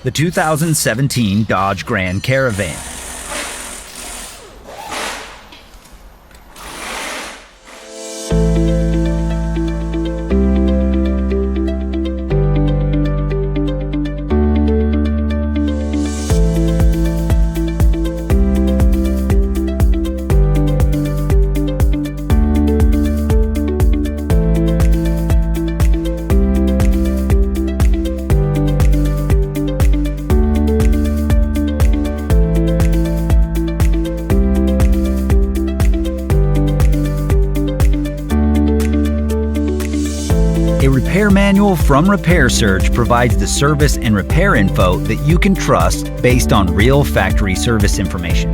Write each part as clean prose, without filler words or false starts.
the 2017 Dodge Grand Caravan. A repair manual from Repair Surge provides the service and repair info that you can trust based on real factory service information.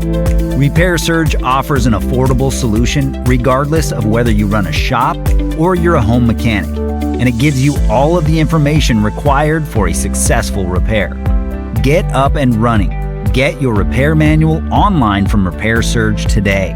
Repair Surge offers an affordable solution regardless of whether you run a shop or you're a home mechanic, and it gives you all of the information required for a successful repair. Get up and running. Get your repair manual online from Repair Surge today.